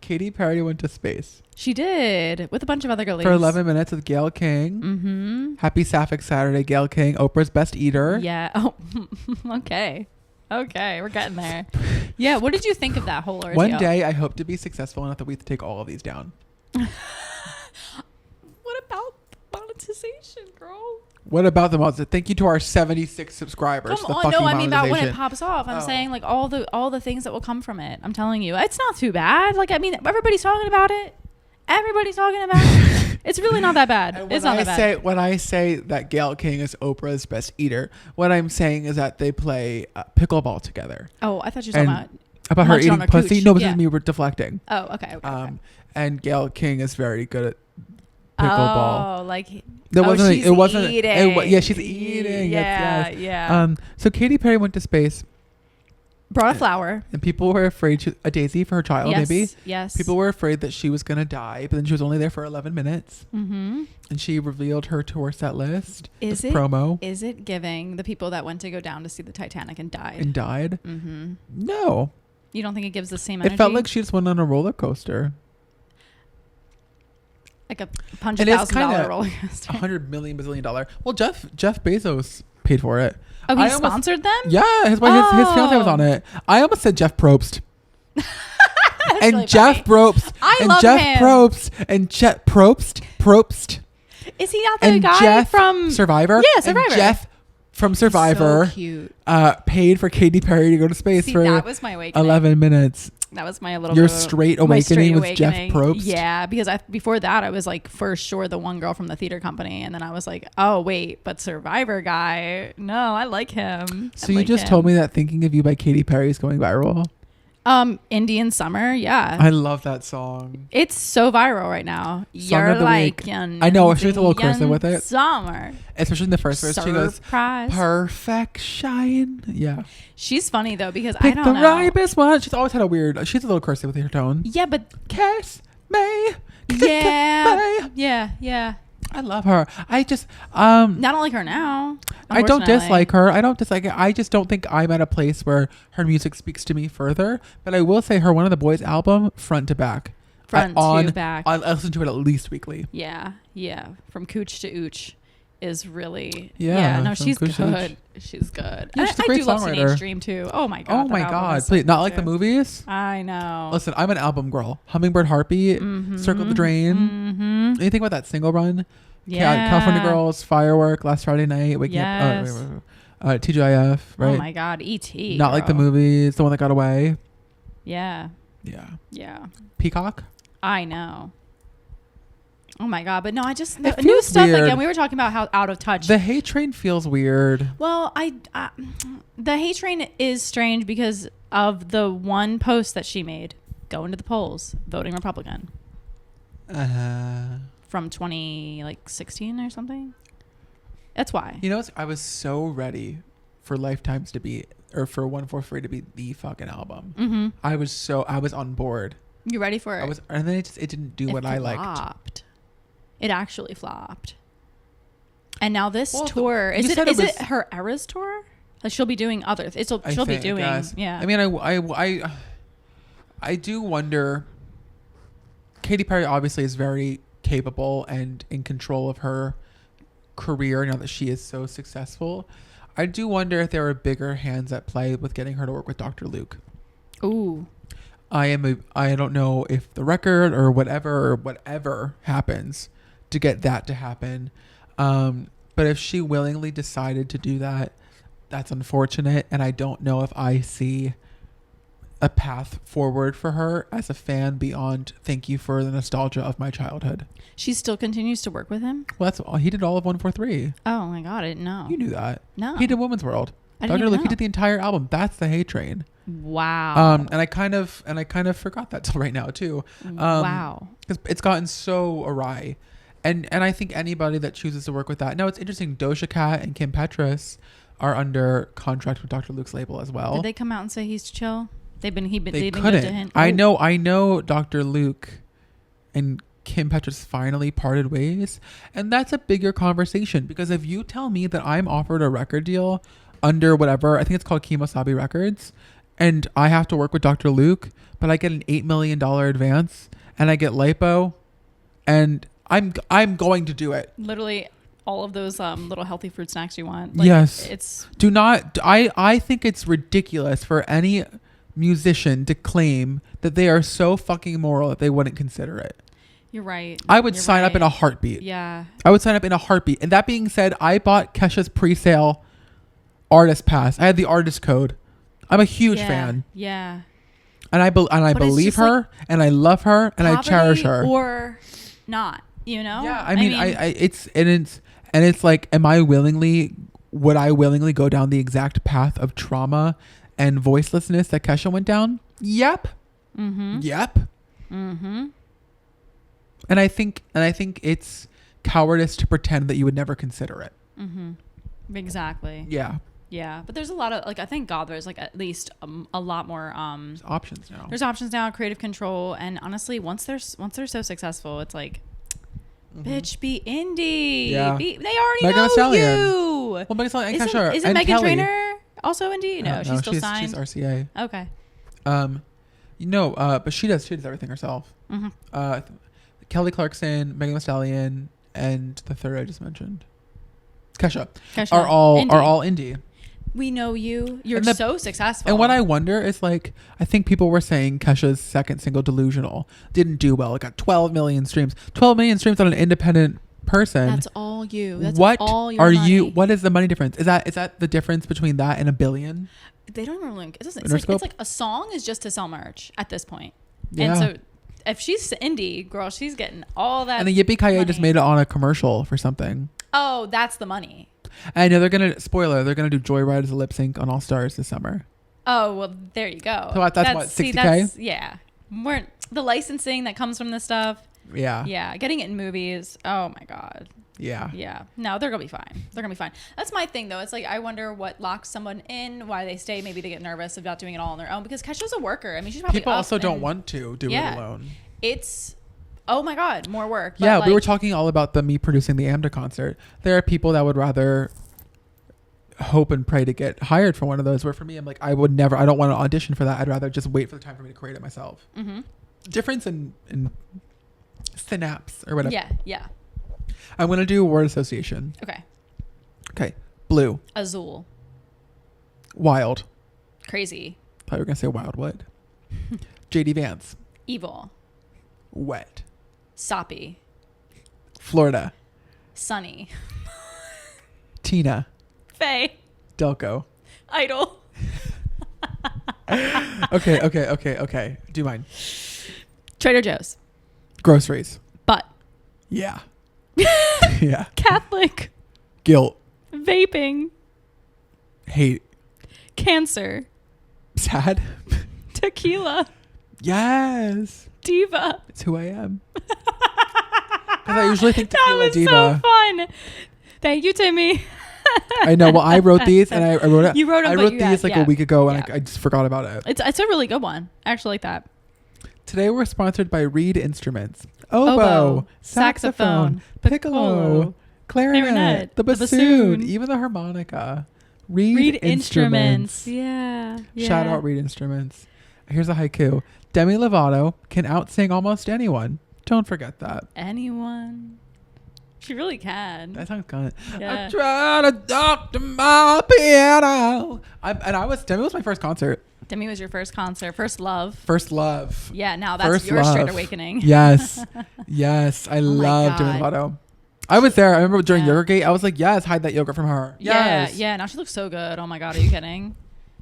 [SPEAKER 1] Katy Perry went to space.
[SPEAKER 2] She did, with a bunch of other girlies.
[SPEAKER 1] For 11 minutes with Gayle King. Mm-hmm. Happy Sapphic Saturday, Gayle King, Oprah's best eater.
[SPEAKER 2] Yeah. Oh, okay. We're getting there. Yeah. What did you think of that whole ordeal?
[SPEAKER 1] One day, I hope to be successful enough that we have to take all of these down.
[SPEAKER 2] What about monetization, girl?
[SPEAKER 1] What about the monetization? Thank you to our 76 subscribers.
[SPEAKER 2] Come on, no, I mean about when it pops off. I'm saying like all the things that will come from it. I'm telling you, it's not too bad. Like, I mean, everybody's talking about it. It's really not that bad. It's not that bad.
[SPEAKER 1] When I say that Gayle King is Oprah's best eater, what I'm saying is that they play pickleball together.
[SPEAKER 2] Oh, I thought you were talking
[SPEAKER 1] about her eating pussy. Cooch. No, this is me deflecting.
[SPEAKER 2] Oh, okay.
[SPEAKER 1] And Gayle King is very good at pickleball.
[SPEAKER 2] Oh, like
[SPEAKER 1] she's
[SPEAKER 2] eating.
[SPEAKER 1] Yeah, she's eating.
[SPEAKER 2] Yeah.
[SPEAKER 1] So Katy Perry went to space.
[SPEAKER 2] Brought a flower.
[SPEAKER 1] And people were afraid, a daisy for her child, maybe.
[SPEAKER 2] Yes.
[SPEAKER 1] People were afraid that she was going to die, but then she was only there for 11 minutes. Mm-hmm. And she revealed her tour set list. Promo.
[SPEAKER 2] Is it giving the people that went to go down to see the Titanic and died?
[SPEAKER 1] Mm-hmm. No.
[SPEAKER 2] You don't think it gives the same energy?
[SPEAKER 1] It felt like she just went on a roller coaster.
[SPEAKER 2] Like a $100,000 roller coaster.
[SPEAKER 1] $100 million bazillion. Well, Jeff Bezos paid for it.
[SPEAKER 2] Oh, he sponsored them?
[SPEAKER 1] Yeah, his fiance was on it. I almost said Jeff Probst. And really Jeff Probst.
[SPEAKER 2] I love him.
[SPEAKER 1] And Jeff Probst.
[SPEAKER 2] Is he not the guy from
[SPEAKER 1] Survivor?
[SPEAKER 2] Yeah, Survivor.
[SPEAKER 1] And Jeff from Survivor.
[SPEAKER 2] So cute.
[SPEAKER 1] Paid for Katy Perry to go to space for
[SPEAKER 2] that was my awakening.
[SPEAKER 1] 11 minutes.
[SPEAKER 2] That was my little.
[SPEAKER 1] Your straight awakening with Jeff Probst.
[SPEAKER 2] Yeah, because before that I was like, for sure the one girl from the theater company, and then I was like, oh wait, but Survivor guy, no, I like him.
[SPEAKER 1] So you just told me that "Thinking of You" by Katy Perry is going viral.
[SPEAKER 2] Indian Summer, yeah.
[SPEAKER 1] I love that song.
[SPEAKER 2] It's so viral right now. You're like,
[SPEAKER 1] I know, she's a little cursive with it.
[SPEAKER 2] Summer.
[SPEAKER 1] Especially in the first verse, she goes, perfection. Yeah.
[SPEAKER 2] She's funny though, because
[SPEAKER 1] Pick
[SPEAKER 2] I don't know.
[SPEAKER 1] the ripest one. She's always had she's a little cursive with her tone.
[SPEAKER 2] Yeah, but
[SPEAKER 1] Kiss me.
[SPEAKER 2] Yeah. Yeah.
[SPEAKER 1] I love her. I just
[SPEAKER 2] I don't like her now.
[SPEAKER 1] I don't dislike her. I don't dislike it. I just don't think I'm at a place where her music speaks to me further. But I will say her One of the Boys album, front to back.
[SPEAKER 2] Front to back.
[SPEAKER 1] I listen to it at least weekly.
[SPEAKER 2] Yeah. From cooch to ooch is really
[SPEAKER 1] no,
[SPEAKER 2] she's good. She's good.
[SPEAKER 1] Yeah, she's a great
[SPEAKER 2] I do love Teenage Dream too. Oh my god.
[SPEAKER 1] Please, not like the movies.
[SPEAKER 2] I know.
[SPEAKER 1] Listen, I'm an album girl. Hummingbird Heartbeat, Circle the Drain. Mm-hmm. Anything about that single run?
[SPEAKER 2] Yeah.
[SPEAKER 1] California Girls, Firework, Last Friday Night, Waking Up. TGIF, right?
[SPEAKER 2] Oh my god, E.T.
[SPEAKER 1] Not like the movies. The one that got away.
[SPEAKER 2] Yeah.
[SPEAKER 1] Peacock.
[SPEAKER 2] I know. Oh my god, but no, I just new stuff weird. Again. We were talking about how out of touch.
[SPEAKER 1] The hate train feels weird.
[SPEAKER 2] Well, the hate train is strange because of the one post that she made, going to the polls, voting Republican. From 2016 or something. That's why.
[SPEAKER 1] You know, I was so ready for Lifetimes to be, or for 143 to be the fucking album. Mm-hmm. I was on board.
[SPEAKER 2] You ready for it?
[SPEAKER 1] And then it didn't do what I liked.
[SPEAKER 2] It actually flopped. And now this tour, is it her Eras tour? Like she'll be doing other. She'll be doing. Yeah.
[SPEAKER 1] I mean, I do wonder. Katy Perry obviously is very capable and in control of her career now that she is so successful. I do wonder if there are bigger hands at play with getting her to work with Dr. Luke.
[SPEAKER 2] Ooh.
[SPEAKER 1] I don't know if the record or whatever happens to get that to happen. But if she willingly decided to do that, that's unfortunate. And I don't know if I see a path forward for her as a fan beyond thank you for the nostalgia of my childhood.
[SPEAKER 2] She still continues to work with him?
[SPEAKER 1] Well, he did all of 143.
[SPEAKER 2] Oh my God, I didn't know.
[SPEAKER 1] You knew that.
[SPEAKER 2] No.
[SPEAKER 1] He did Woman's World. Dr. Luke, he did the entire album. That's the Hate Train.
[SPEAKER 2] Wow.
[SPEAKER 1] And I kind of forgot that till right now too.
[SPEAKER 2] Wow.
[SPEAKER 1] Because it's gotten so awry. And I think anybody that chooses to work with that. Now it's interesting, Doja Cat and Kim Petras are under contract with Dr. Luke's label as well.
[SPEAKER 2] Did they come out and say he's chill? They couldn't.
[SPEAKER 1] Good to him. I know Dr. Luke and Kim Petras finally parted ways, and that's a bigger conversation, because if you tell me that I'm offered a record deal under whatever, I think it's called Kemosabe Records, and I have to work with Dr. Luke, but I get an $8 million advance and I get lipo, and I'm going to do it.
[SPEAKER 2] Literally all of those little healthy fruit snacks you want.
[SPEAKER 1] Yes. I think it's ridiculous for any musician to claim that they are so fucking moral that they wouldn't consider it.
[SPEAKER 2] You're right.
[SPEAKER 1] I would sign up in a heartbeat.
[SPEAKER 2] Yeah.
[SPEAKER 1] I would sign up in a heartbeat. And that being said, I bought Kesha's pre-sale artist pass. I had the artist code. I'm a huge fan.
[SPEAKER 2] Yeah.
[SPEAKER 1] And I believe her, and I love her, and I cherish her.
[SPEAKER 2] Or not, you know?
[SPEAKER 1] Yeah. I mean, it's like, would I willingly go down the exact path of trauma and voicelessness that Kesha went down? Yep.
[SPEAKER 2] Mm-hmm.
[SPEAKER 1] Yep.
[SPEAKER 2] Mm-hmm.
[SPEAKER 1] And I think it's cowardice to pretend that you would never consider it.
[SPEAKER 2] Mm-hmm. Exactly.
[SPEAKER 1] Yeah.
[SPEAKER 2] Yeah. But there's a lot of, like, I thank God there's like at least a lot more
[SPEAKER 1] there's options now.
[SPEAKER 2] There's options now, creative control, and honestly, once they're so successful, it's like, bitch, be indie.
[SPEAKER 1] Yeah.
[SPEAKER 2] They already
[SPEAKER 1] Megan
[SPEAKER 2] know
[SPEAKER 1] Stallion.
[SPEAKER 2] you.
[SPEAKER 1] Well, Megan Stallion and Kesha
[SPEAKER 2] Isn't
[SPEAKER 1] and
[SPEAKER 2] Megan
[SPEAKER 1] Kelly.
[SPEAKER 2] Trainor also indie? No, she's still signed.
[SPEAKER 1] She's RCA.
[SPEAKER 2] Okay.
[SPEAKER 1] But she does everything herself.
[SPEAKER 2] Mm-hmm.
[SPEAKER 1] Kelly Clarkson, Megan Thee Stallion, and the third I just mentioned, Kesha. are all indie.
[SPEAKER 2] We know you. You're so successful.
[SPEAKER 1] And what I wonder is, like, I think people were saying Kesha's second single, Delusional, didn't do well. It got 12 million streams. 12 million streams on an independent person.
[SPEAKER 2] That's all you. That's
[SPEAKER 1] what
[SPEAKER 2] all your
[SPEAKER 1] are
[SPEAKER 2] money.
[SPEAKER 1] you? What is the money difference? Is that the difference between that and $1 billion?
[SPEAKER 2] They don't even link. It's like a song is just to sell merch at this point.
[SPEAKER 1] Yeah.
[SPEAKER 2] And so if she's indie, girl, she's getting all that.
[SPEAKER 1] And the Yippee Ki-Yay just made it on a commercial for something.
[SPEAKER 2] Oh, that's the money.
[SPEAKER 1] I know they're gonna do Joyride as a lip sync on All Stars this summer.
[SPEAKER 2] Oh, well, there you go.
[SPEAKER 1] So that's what, $60K?
[SPEAKER 2] Yeah. The licensing that comes from this stuff.
[SPEAKER 1] Yeah.
[SPEAKER 2] Yeah. Getting it in movies. Oh my God.
[SPEAKER 1] Yeah.
[SPEAKER 2] Yeah. No, they're gonna be fine. They're gonna be fine. That's my thing though. It's like, I wonder what locks someone in, why they stay. Maybe they get nervous about doing it all on their own, because Kesha's a worker. I mean, she's probably
[SPEAKER 1] people also don't want to do it alone.
[SPEAKER 2] It's, oh my God, more work.
[SPEAKER 1] But yeah, we were talking all about me producing the AMDA concert. There are people that would rather hope and pray to get hired for one of those, where for me, I'm like, I don't want to audition for that. I'd rather just wait for the time for me to create it myself.
[SPEAKER 2] Mm-hmm.
[SPEAKER 1] Difference in synapse or whatever.
[SPEAKER 2] Yeah, yeah.
[SPEAKER 1] I'm going to do word association. Okay. Blue.
[SPEAKER 2] Azul.
[SPEAKER 1] Wild.
[SPEAKER 2] Crazy.
[SPEAKER 1] Thought you were going to say Wildwood. JD Vance.
[SPEAKER 2] Evil.
[SPEAKER 1] Wet.
[SPEAKER 2] Soppy.
[SPEAKER 1] Florida.
[SPEAKER 2] Sunny.
[SPEAKER 1] Tina.
[SPEAKER 2] Faye.
[SPEAKER 1] Delco.
[SPEAKER 2] Idol.
[SPEAKER 1] Okay. Do mine.
[SPEAKER 2] Trader Joe's.
[SPEAKER 1] Groceries.
[SPEAKER 2] Butt.
[SPEAKER 1] Yeah. Yeah.
[SPEAKER 2] Catholic.
[SPEAKER 1] Guilt.
[SPEAKER 2] Vaping.
[SPEAKER 1] Hate.
[SPEAKER 2] Cancer.
[SPEAKER 1] Sad.
[SPEAKER 2] Tequila.
[SPEAKER 1] Yes.
[SPEAKER 2] Diva.
[SPEAKER 1] It's who I am. Because I usually think tequila diva.
[SPEAKER 2] That was so fun. Thank you, Timmy.
[SPEAKER 1] I know. Well, I wrote these, and I wrote it.
[SPEAKER 2] You wrote them.
[SPEAKER 1] I wrote these a week ago, and I just forgot about it.
[SPEAKER 2] It's a really good one. I actually like that.
[SPEAKER 1] Today we're sponsored by Reed Instruments. Oboe, saxophone, piccolo, clarinet, the bassoon, even the harmonica. Reed instruments.
[SPEAKER 2] Yeah.
[SPEAKER 1] Shout out Reed Instruments. Here's a haiku. Demi Lovato can outsing almost anyone. Don't forget that.
[SPEAKER 2] Anyone. She really can.
[SPEAKER 1] That sounds good.
[SPEAKER 2] Yeah.
[SPEAKER 1] I try to talk to my piano. Demi was my first concert.
[SPEAKER 2] Demi was your first concert. First love.
[SPEAKER 1] First love.
[SPEAKER 2] Yeah, now that's your straight awakening.
[SPEAKER 1] Yes. Yes. I love Demi Lovato. I was there. I remember during Yogurtgate, I was like, yes, hide that yogurt from her. Yes.
[SPEAKER 2] Yeah. Now she looks so good. Oh my God. Are you kidding?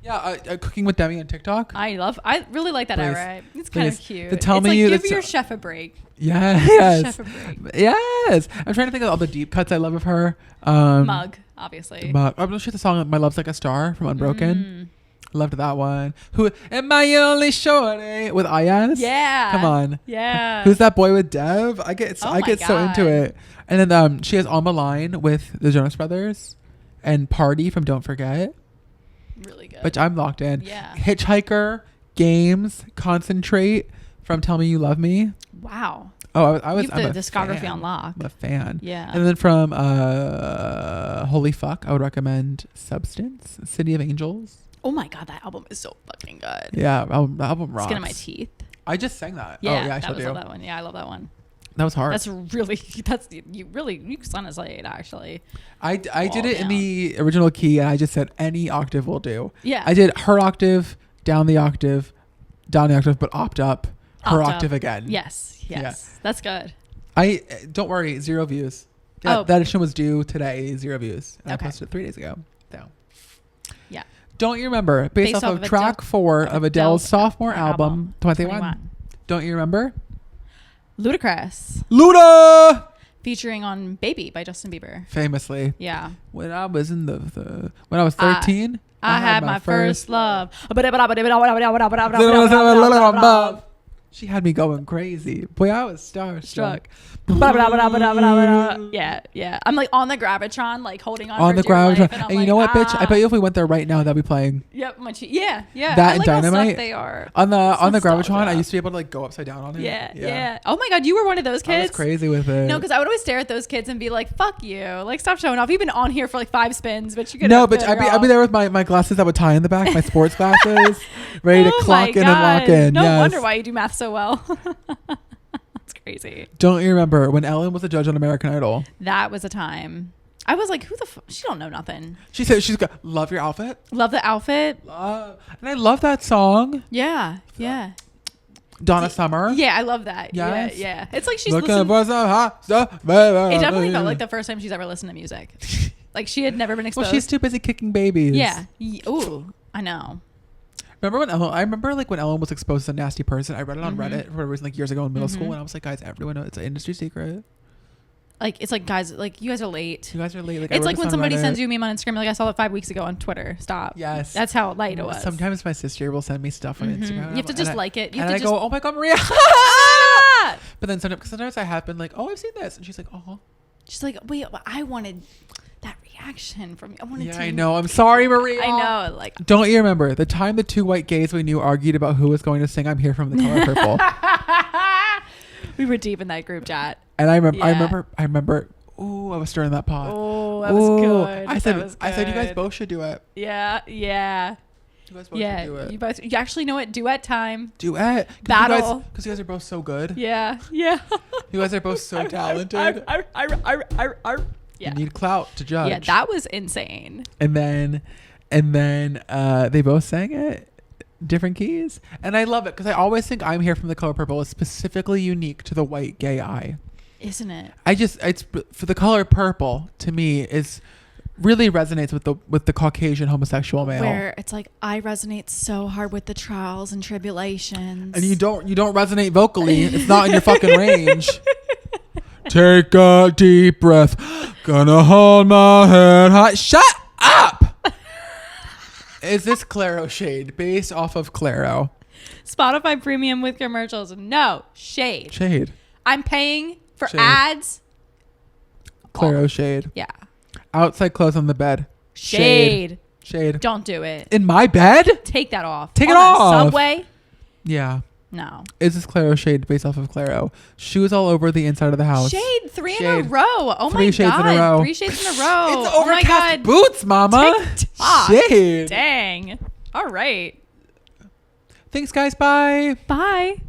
[SPEAKER 1] Yeah. Cooking with Demi on TikTok.
[SPEAKER 2] I really like that era. It's kind of cute. Give your chef a break.
[SPEAKER 1] Yes.
[SPEAKER 2] Chef a break.
[SPEAKER 1] Yes. I'm trying to think of all the deep cuts I love of her.
[SPEAKER 2] Mug, obviously.
[SPEAKER 1] Mug. I'm going to shoot the song My Love's Like a Star from Unbroken. Loved that one. Who am I only shorty with Ayaz?
[SPEAKER 2] Yeah.
[SPEAKER 1] Come on.
[SPEAKER 2] Yeah.
[SPEAKER 1] Who's that boy with Dev? I get so into it. And then she has On the Line with the Jonas Brothers and Party from Don't Forget.
[SPEAKER 2] Really good.
[SPEAKER 1] Which I'm locked in.
[SPEAKER 2] Yeah.
[SPEAKER 1] Hitchhiker, Games, Concentrate from Tell Me You Love Me.
[SPEAKER 2] Wow.
[SPEAKER 1] Oh, I was.
[SPEAKER 2] You have the discography on lock.
[SPEAKER 1] I'm a fan.
[SPEAKER 2] Yeah.
[SPEAKER 1] And then from Holy Fuck, I would recommend Substance, City of Angels.
[SPEAKER 2] Oh my God, that album is so fucking good.
[SPEAKER 1] Yeah, album rocks.
[SPEAKER 2] Skin of My Teeth.
[SPEAKER 1] I just sang that.
[SPEAKER 2] Yeah,
[SPEAKER 1] I still do.
[SPEAKER 2] Love that one. Yeah, I love that one.
[SPEAKER 1] That was hard.
[SPEAKER 2] You sound late actually.
[SPEAKER 1] I did it in the original key, and I just said any octave will do.
[SPEAKER 2] Yeah.
[SPEAKER 1] I did her octave, down the octave, but opt up, her octave again.
[SPEAKER 2] Yes. Yeah. That's good.
[SPEAKER 1] Don't worry, 0 views. Yeah, that edition was due today, 0 views. And I posted it 3 days ago. So.
[SPEAKER 2] Yeah.
[SPEAKER 1] Don't you remember? Based off of track 4 of Adele's sophomore album, 21. Don't you remember?
[SPEAKER 2] Ludacris.
[SPEAKER 1] Luda!
[SPEAKER 2] Featuring on Baby by Justin Bieber.
[SPEAKER 1] Famously.
[SPEAKER 2] Yeah.
[SPEAKER 1] When I was when I was 13,
[SPEAKER 2] I had my first love.
[SPEAKER 1] She had me going crazy. Boy, I was starstruck.
[SPEAKER 2] Yeah. I'm like on the Gravitron, like holding on
[SPEAKER 1] the Gravitron. And you know what, bitch? I bet you if we went there right now, that'd be playing.
[SPEAKER 2] Yep. Yeah.
[SPEAKER 1] That and Dynamite.
[SPEAKER 2] They are
[SPEAKER 1] on the Gravitron. I used to be able to like go upside down on it.
[SPEAKER 2] Yeah. Oh my God, you were one of those kids.
[SPEAKER 1] I was crazy with it.
[SPEAKER 2] No, because I would always stare at those kids and be like, "Fuck you! Like, stop showing off. You've been on here for like 5 spins, but you could."
[SPEAKER 1] No, but I'd be there with my glasses that would tie in the back, my sports glasses, ready to clock in and lock in.
[SPEAKER 2] No wonder why you do math so well. It's crazy.
[SPEAKER 1] Don't you remember when Ellen was a judge on American Idol?
[SPEAKER 2] That was a time. I was like, who the fuck? She don't know nothing.
[SPEAKER 1] She said she's got love your outfit.
[SPEAKER 2] Love the outfit.
[SPEAKER 1] And I love that song.
[SPEAKER 2] Yeah.
[SPEAKER 1] Donna Summer.
[SPEAKER 2] Yeah, I love that.
[SPEAKER 1] Yes.
[SPEAKER 2] Yeah. It's like she's
[SPEAKER 1] looking for some hot stuff, baby.
[SPEAKER 2] It definitely felt like the first time she's ever listened to music. Like she had never been exposed.
[SPEAKER 1] Well, she's too busy kicking babies.
[SPEAKER 2] Yeah. Ooh, I know.
[SPEAKER 1] Remember when Ellen? I remember like when Ellen was exposed as a nasty person. I read it on Reddit for a reason, like years ago in middle school, and I was like, guys, everyone knows it's an industry secret.
[SPEAKER 2] Like it's like guys, like you guys are late.
[SPEAKER 1] You guys are late. Like,
[SPEAKER 2] it's like when somebody sends you a meme on Instagram, like I saw it 5 weeks ago on Twitter. Stop.
[SPEAKER 1] Yes.
[SPEAKER 2] That's how light it was.
[SPEAKER 1] Sometimes my sister will send me stuff on Instagram.
[SPEAKER 2] You have to just like it.
[SPEAKER 1] You have to go, oh my God, Maria. But then sometimes I have been like, oh, I've seen this, and she's like, oh.
[SPEAKER 2] She's like, wait, but I wanted that reaction from you. I wanted to.
[SPEAKER 1] I know. I'm sorry, Maria.
[SPEAKER 2] I know. Like,
[SPEAKER 1] don't you remember the time the 2 white gays we knew argued about who was going to sing "I'm Here from the Color Purple"?
[SPEAKER 2] We were deep in that group chat.
[SPEAKER 1] And I remember. Ooh, I was stirring that pot.
[SPEAKER 2] Oh, that was good.
[SPEAKER 1] I said you guys both should do it.
[SPEAKER 2] Yeah.
[SPEAKER 1] You guys both should do it.
[SPEAKER 2] You actually know what? Duet time.
[SPEAKER 1] Duet.
[SPEAKER 2] Battle.
[SPEAKER 1] Because you guys are both so good.
[SPEAKER 2] Yeah.
[SPEAKER 1] You guys are both so talented.
[SPEAKER 2] Yeah.
[SPEAKER 1] You need clout to judge.
[SPEAKER 2] Yeah, that was insane.
[SPEAKER 1] And then they both sang it. Different keys. And I love it because I always think "I'm Here from the Color Purple" is specifically unique to the white gay eye.
[SPEAKER 2] Isn't it?
[SPEAKER 1] It's for the color purple to me is really resonates with the Caucasian homosexual male.
[SPEAKER 2] Where it's like I resonate so hard with the trials and tribulations.
[SPEAKER 1] And you don't resonate vocally. It's not in your fucking range. Take a deep breath. Gonna hold my head high. Shut up. Is this Claro shade based off of Claro?
[SPEAKER 2] Spotify Premium with commercials. No shade.
[SPEAKER 1] Shade.
[SPEAKER 2] I'm paying for ads.
[SPEAKER 1] Claro shade.
[SPEAKER 2] Yeah.
[SPEAKER 1] Outside clothes on the bed. Shade.
[SPEAKER 2] Don't do it.
[SPEAKER 1] In my bed?
[SPEAKER 2] Take that off.
[SPEAKER 1] Take it off.
[SPEAKER 2] Subway.
[SPEAKER 1] Yeah.
[SPEAKER 2] No.
[SPEAKER 1] Is this Claro shade based off of Claro? She was all over the inside of the house.
[SPEAKER 2] Shade 3 in a row. Oh my god.
[SPEAKER 1] 3 shades in a row.
[SPEAKER 2] 3 shades in a row.
[SPEAKER 1] It's overcast boots, mama.
[SPEAKER 2] Shade. Dang. All right.
[SPEAKER 1] Thanks, guys. Bye.
[SPEAKER 2] Bye.